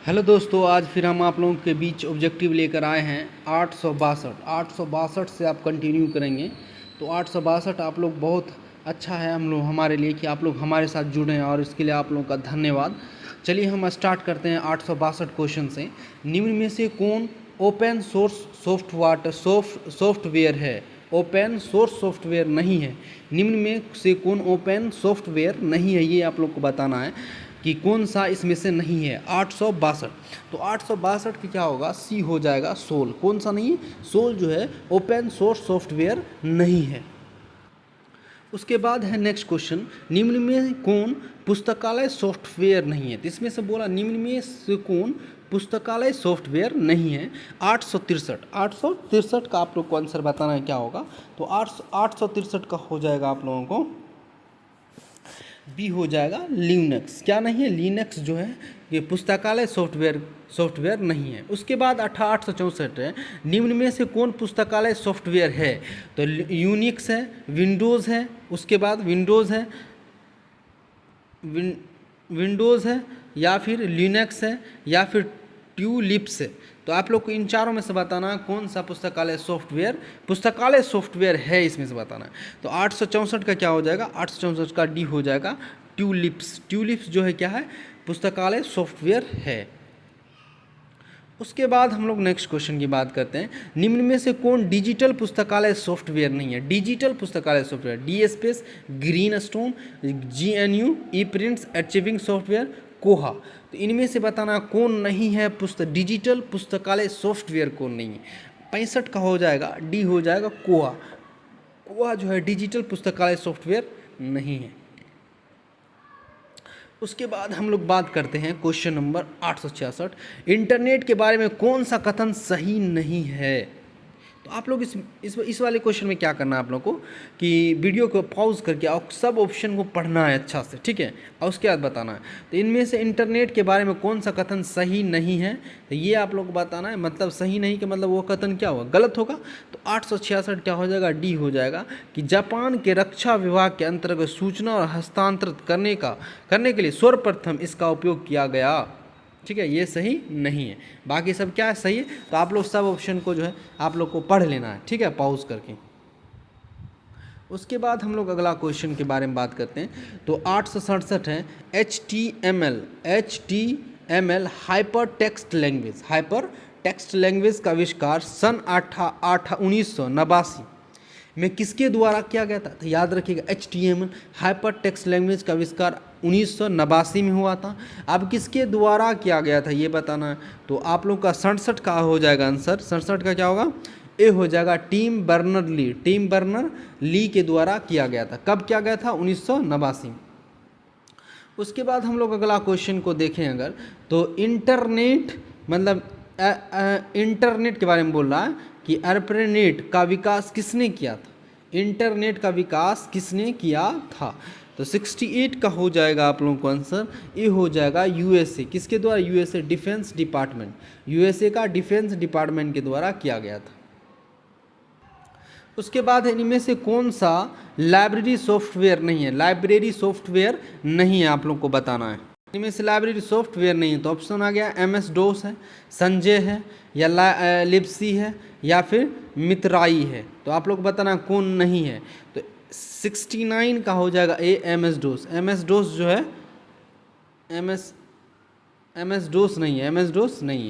Hello दोस्तों, आज फिर हम आप लोगों के बीच ऑब्जेक्टिव लेकर आए हैं 862 से आप कंटिन्यू करेंगे। तो 862 आप लोग बहुत अच्छा है हमारे लिए कि आप लोग हमारे साथ जुड़े हैं और इसके लिए आप लोगों का धन्यवाद। चलिए हम स्टार्ट करते हैं 862 क्वेश्चन से। निम्न में से कौन ओपन सोर्स सॉफ्टवेयर है? ओपन सोर्स सॉफ्टवेयर नहीं है। निम्न में से कौन ओपन सॉफ्टवेयर नहीं है, ये आप लोग को बताना है कि कौन सा इसमें से नहीं है। 862, तो 862 की क्या होगा? सी हो जाएगा, सोल। कौन सा नहीं है? सोल जो है ओपन सोर्स सॉफ्टवेयर नहीं है। उसके बाद है नेक्स्ट क्वेश्चन, निम्न में कौन पुस्तकालय सॉफ्टवेयर नहीं है? तो इसमें से बोला निम्न में से कौन पुस्तकालय सॉफ्टवेयर नहीं है। 863 का आप लोग को आंसर बताना है क्या होगा। तो 863 का हो जाएगा आप लोगों को बी हो जाएगा, लिनक्स। क्या नहीं है? लिनक्स जो है ये पुस्तकालय सॉफ्टवेयर नहीं है। उसके बाद 864 है, निम्न में से कौन पुस्तकालय सॉफ्टवेयर है? तो यूनिक्स है, विंडोज़ है, उसके बाद विंडोज़ है या फिर लिनक्स है या फिर ट्यूलिप्स है। तो आप लोग को इन चारों में से बताना कौन सा पुस्तकालय सॉफ्टवेयर है, इसमें से बताना है। तो 864 का क्या हो जाएगा? 864 का डी हो जाएगा, ट्यूलिप्स जो है क्या है? पुस्तकालय सॉफ्टवेयर है। उसके बाद हम लोग नेक्स्ट क्वेश्चन की बात करते हैं, निम्न में से कौन डिजिटल पुस्तकालय सॉफ्टवेयर नहीं है? डिजिटल पुस्तकालय software, D space, green stone, GNU, ई प्रिंट्स, अचीविंग सॉफ्टवेयर, कोहा। तो इनमें से बताना कौन नहीं है डिजिटल पुस्तकालय सॉफ्टवेयर कौन नहीं है। 65 का हो जाएगा, डी हो जाएगा, कोहा जो है डिजिटल पुस्तकालय सॉफ्टवेयर नहीं है। उसके बाद हम लोग बात करते हैं क्वेश्चन नंबर 866, इंटरनेट के बारे में कौन सा कथन सही नहीं है? तो आप लोग इस वाले क्वेश्चन में क्या करना है आप लोग को कि वीडियो को पॉज करके और सब ऑप्शन को पढ़ना है अच्छा से, ठीक है, और उसके बाद बताना है। तो इनमें से इंटरनेट के बारे में कौन सा कथन सही नहीं है, तो ये आप लोग को बताना है। मतलब सही नहीं के मतलब वो कथन क्या होगा? गलत होगा। तो 866 क्या हो जाएगा? डी हो जाएगा कि जापान के रक्षा विभाग के अंतर्गत सूचना और हस्तांतरित करने के लिए सर्वप्रथम इसका उपयोग किया गया। ठीक है, ये सही नहीं है। बाकी सब क्या है? सही है। तो आप लोग सब ऑप्शन को जो है आप लोग को पढ़ लेना है, ठीक है, पॉज करके। उसके बाद हम लोग अगला क्वेश्चन के बारे में बात करते हैं। तो 867 है, HTML हाइपर टेक्स्ट लैंग्वेज का आविष्कार सन 1989 में किसके द्वारा किया गया था? तो याद रखिएगा, HTML हाइपर टेक्स्ट लैंग्वेज का आविष्कार 1989 में हुआ था। अब किसके द्वारा किया गया था ये बताना है। तो आप लोग का 67 का हो जाएगा आंसर। 67 का क्या होगा? ए हो जाएगा, टिम बर्नर ली के द्वारा किया गया था। कब किया गया था? 1989। उसके बाद हम लोग अगला क्वेश्चन को देखें अगर, तो इंटरनेट मतलब इंटरनेट के बारे में बोल रहा है कि ARPANET का विकास किसने किया था? इंटरनेट का विकास किसने किया था? तो 68 का हो जाएगा आप लोगों को आंसर। ये हो जाएगा USA। किसके द्वारा? USA डिफेंस डिपार्टमेंट, USA का डिफेंस डिपार्टमेंट के द्वारा किया गया था। उसके बाद इनमें से कौन सा लाइब्रेरी सॉफ्टवेयर नहीं है? लाइब्रेरी सॉफ्टवेयर नहीं है, आप लोग को बताना है। इनमें से लाइब्रेरी सॉफ्टवेयर नहीं है, तो ऑप्शन आ गया MS-DOS है, संजय है, या लिप्सी है, या फिर मितराई है। तो आप लोग बताना कौन नहीं है। तो 69 का हो जाएगा ए, MS-DOS। MS-DOS जो है MS-DOS नहीं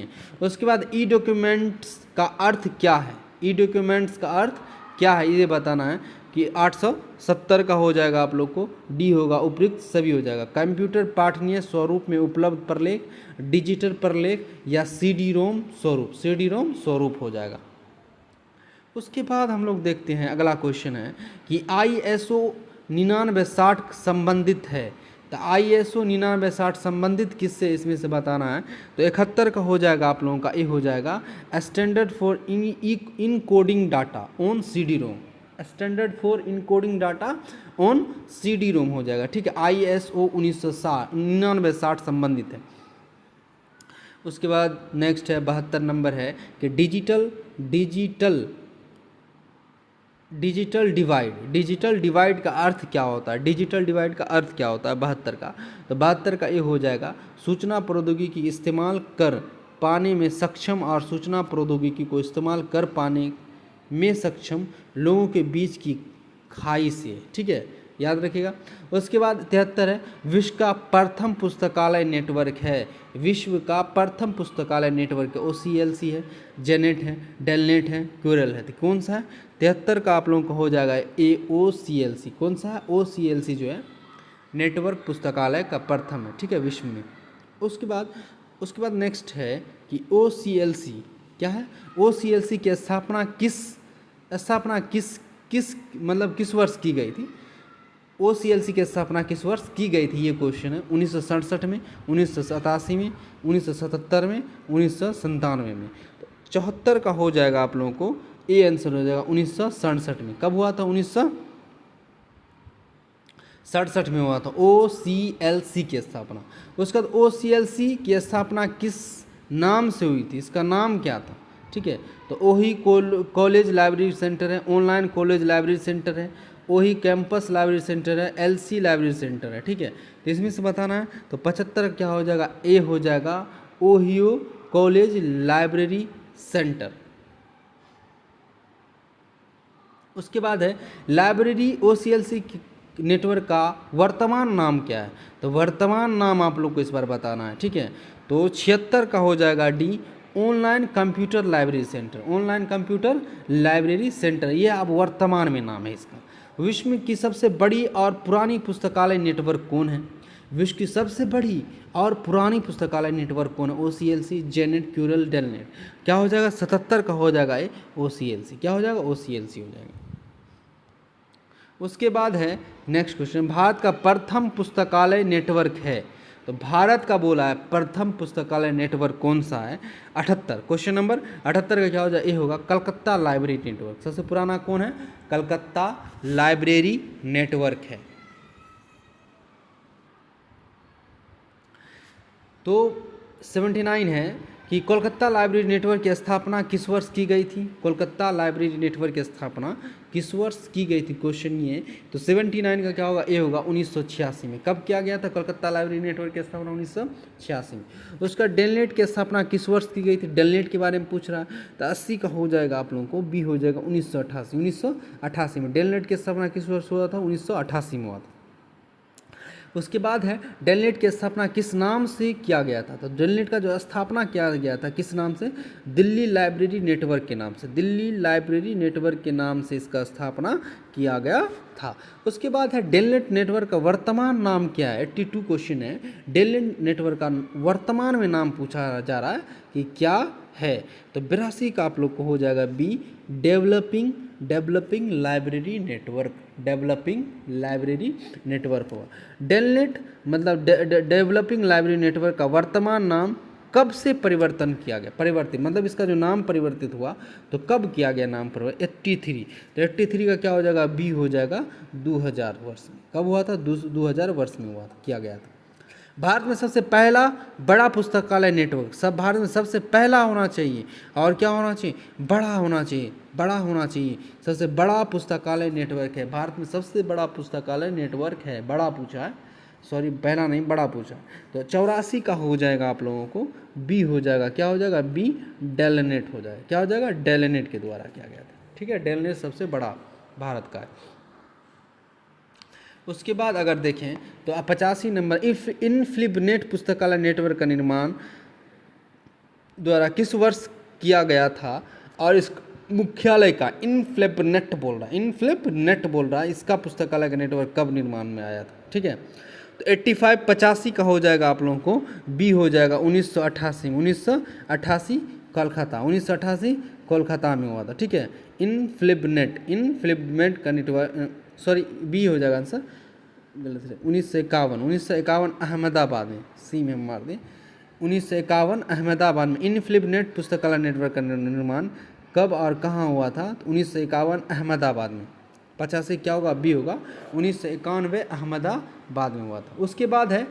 है। उसके बाद ई डॉक्यूमेंट्स का अर्थ क्या है? ई डॉक्यूमेंट्स का अर्थ क्या है ये बताना है कि 870 का हो जाएगा आप लोग को। डी होगा, उपयुक्त सभी हो जाएगा। कंप्यूटर पाठनीय स्वरूप में उपलब्ध प्रलेख, डिजिटल प्रलेख, या CD-ROM स्वरूप हो जाएगा। उसके बाद हम लोग देखते हैं अगला क्वेश्चन है कि ISO 9960 संबंधित है। तो ISO 9960 संबंधित किससे, इसमें से बताना है। तो 71 का हो जाएगा आप लोगों का, ए हो जाएगा, standard for encoding data on CD-ROM। Standard for encoding data on CD-ROM हो जाएगा, ठीक है। ISO 9960 संबंधित है। उसके बाद नेक्स्ट है 72 नंबर है कि डिजिटल डिजिटल डिवाइड का अर्थ क्या होता है? डिजिटल डिवाइड का अर्थ क्या होता है 72 का? तो 72 का ये हो जाएगा, सूचना प्रौद्योगिकी इस्तेमाल कर पाने में सक्षम और सूचना प्रौद्योगिकी को इस्तेमाल कर पाने में सक्षम लोगों के बीच की खाई से, ठीक है, याद रखिएगा। उसके बाद 73 है, विश्व का प्रथम पुस्तकालय नेटवर्क है। विश्व का प्रथम पुस्तकालय नेटवर्क है, OCLC है, जेनेट है, डेलनेट है, क्यूरल है। तो कौन सा है? 73 का आप लोगों को हो जाएगा OCLC। कौन सा है? OCLC जो है नेटवर्क पुस्तकालय का प्रथम है, ठीक है, विश्व में। उसके बाद नेक्स्ट है कि OCLC क्या है? OCLC की स्थापना किस वर्ष की गई थी? OCLC की स्थापना किस वर्ष की गई थी, ये क्वेश्चन है। 1967 में, 1987 में, 1977 में, 1997 में। तो 74 का हो जाएगा आप लोगों को, ए आंसर हो जाएगा 1967 में। कब हुआ था? 1967 में हुआ था OCLC की स्थापना। उसके बाद OCLC की स्थापना किस नाम से हुई थी? इसका नाम क्या था? ठीक है, तो ओही कॉलेज लाइब्रेरी सेंटर है, ऑनलाइन कॉलेज लाइब्रेरी सेंटर है, ओही कैंपस लाइब्रेरी सेंटर है, LC लाइब्रेरी सेंटर है, ठीक है। तो इसमें से बताना है, तो 75 क्या हो जाएगा? ए हो जाएगा ओहियो कॉलेज लाइब्रेरी सेंटर। उसके बाद है लाइब्रेरी OCLC नेटवर्क का वर्तमान नाम क्या है? तो वर्तमान नाम आप लोग को इस बार बताना है, ठीक है। तो 76 का हो जाएगा D, online computer library centre. Online computer library centre, ये अब वर्तमान में नाम है इसका। विश्व की सबसे बड़ी और पुरानी पुस्तकालय नेटवर्क कौन है? विश्व की सबसे बड़ी और पुरानी पुस्तकालय नेटवर्क कौन है? OCLC, Janet, crucial, DELNET. क्या हो जाएगा? 77 का हो जाएगा ये OCLC। क्या हो जाएगा? OCLC हो जाएगा। उसके बाद है नेक्स्ट क्वेश्चन, भारत का प्रथम पुस्तकालय नेटवर्क है। तो भारत का बोला है प्रथम पुस्तकालय नेटवर्क कौन सा है? 78। क्वेश्चन नंबर 78 का क्या हो जाए? ये होगा कलकत्ता लाइब्रेरी नेटवर्क। सबसे पुराना कौन है? कलकत्ता लाइब्रेरी नेटवर्क है। तो 79 है कि कोलकाता लाइब्रेरी नेटवर्क की स्थापना किस वर्ष की गई थी? कोलकाता लाइब्रेरी नेटवर्क की स्थापना किस वर्ष की गई थी? क्वेश्चन ये। तो 79 का क्या होगा? ए होगा 1986 में। कब किया गया था कोलकाता लाइब्रेरी नेटवर्क की स्थापना? 1986 में। उसका डेलनेट की स्थापना किस वर्ष की गई थी? डेलनेट के बारे में पूछ रहा है, तो 80 का हो जाएगा आप लोगों को, बी हो जाएगा 1988। 1988 में डेलनेट की स्थापना किस वर्ष हुआ था? 1988 में हुआ था। उसके बाद है डेलनेट की स्थापना किस नाम से किया गया था? तो डेलनेट का जो स्थापना किया गया था किस नाम से? दिल्ली लाइब्रेरी नेटवर्क के नाम से। दिल्ली लाइब्रेरी नेटवर्क के नाम से इसका स्थापना किया गया था। उसके बाद है डेलनेट नेटवर्क का वर्तमान नाम क्या है? 82 क्वेश्चन है। डेलनेट नेटवर्क का वर्तमान में नाम पूछा जा रहा है कि क्या है? तो 82 का आप लोग को हो जाएगा B, developing library network. Developing library network होगा। डेलनेट मतलब डेवलपिंग लाइब्रेरी नेटवर्क का वर्तमान नाम कब से परिवर्तन किया गया? परिवर्तित मतलब इसका जो नाम परिवर्तित हुआ तो कब किया गया नाम परिवर्तन? 83। तो 83 का क्या हो जाएगा? बी हो जाएगा 2000 वर्ष में। कब हुआ था? 2000 वर्ष में हुआ था, किया गया था। भारत में सबसे पहला बड़ा पुस्तकालय नेटवर्क, सब भारत में सबसे पहला होना चाहिए। और क्या होना चाहिए? बड़ा होना चाहिए, बड़ा होना चाहिए। सबसे बड़ा पुस्तकालय नेटवर्क है भारत में, सबसे बड़ा पुस्तकालय नेटवर्क है। बड़ा पूछा है, सॉरी पहला नहीं, बड़ा पूछा। तो 84 का हो जाएगा आप लोगों को, बी हो जाएगा। क्या हो जाएगा? बी, डेलनेट हो जाएगा। क्या हो जाएगा? डेलनेट के द्वारा किया गया था, ठीक है। डेलनेट सबसे बड़ा भारत का है। उसके बाद अगर देखें तो 85 नंबर, इनफ्लिबनेट पुस्तकालय नेटवर्क का निर्माण द्वारा किस वर्ष किया गया था? और इस मुख्यालय का इनफ्लिबनेट बोल रहा है, इसका पुस्तकालय का नेटवर्क कब निर्माण में आया था? ठीक है, तो 85 का हो जाएगा आप लोगों को, बी हो जाएगा 1988 में। 1988 कोलकाता, 1988 कोलकाता में हुआ था, ठीक है। इनफ्लिबनेट का नेटवर्क, सॉरी बी हो जाएगा आंसर, गलत है। 1951 अहमदाबाद में, सी में हम मार दें। 1951 अहमदाबाद में इनफ्लिबनेट पुस्तकालय नेटवर्क का निर्माण कब और कहाँ हुआ था? तो 1951 अहमदाबाद में। 85 क्या होगा? बी होगा। 1991 अहमदाबाद में हुआ था। उसके बाद है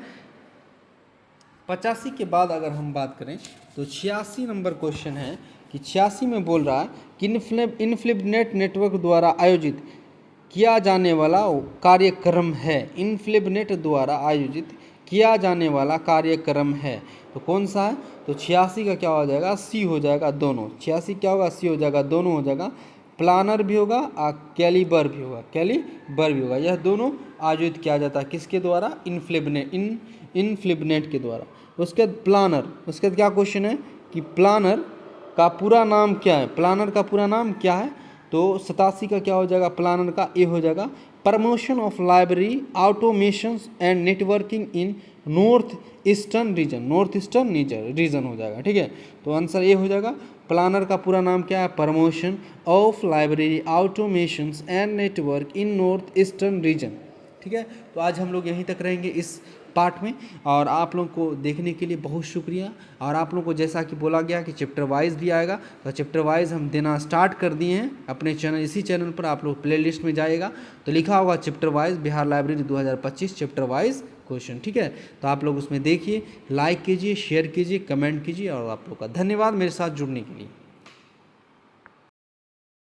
85 के बाद अगर हम बात करें तो 86 नंबर क्वेश्चन है कि 86 में बोल रहा है कि इनफ्लिबनेट नेटवर्क द्वारा आयोजित किया जाने वाला कार्यक्रम है। इनफ्लिबनेट द्वारा आयोजित किया जाने वाला कार्यक्रम है, तो कौन सा है? तो 86 का क्या हो जाएगा? सी हो जाएगा दोनों। 86 क्या होगा? सी हो जाएगा, दोनों हो जाएगा। प्लानर भी होगा और कैलिबर भी होगा, कैलिबर भी होगा। यह दोनों आयोजित किया जाता है किसके द्वारा? इनफ्लिबनेट के द्वारा। उसके बाद प्लानर, उसके बाद क्या क्वेश्चन है कि प्लानर का पूरा नाम क्या है? प्लानर का पूरा नाम क्या है? तो 87 का क्या हो जाएगा? प्लानर का ए हो जाएगा, promotion of library automation and networking in north eastern region, north eastern region हो जाएगा। ठीक है, तो आंसर ए हो जाएगा। प्लानर का पूरा नाम क्या है? Promotion of library automation and network in north eastern region. ठीक है, तो आज हम लोग यहीं तक रहेंगे इस पार्ट में, और आप लोग को देखने के लिए बहुत शुक्रिया। और आप लोग को जैसा कि बोला गया कि चैप्टर वाइज भी आएगा, तो चैप्टर वाइज हम देना स्टार्ट कर दिए हैं अपने चैनल, इसी चैनल पर आप लोग प्लेलिस्ट में जाइएगा तो लिखा होगा chapter wise Bihar library 2025 chapter wise question. ठीक है, तो आप लोग उसमें देखिए, लाइक कीजिए, शेयर कीजिए, कमेंट कीजिए, और आप लोग का धन्यवाद मेरे साथ जुड़ने के लिए।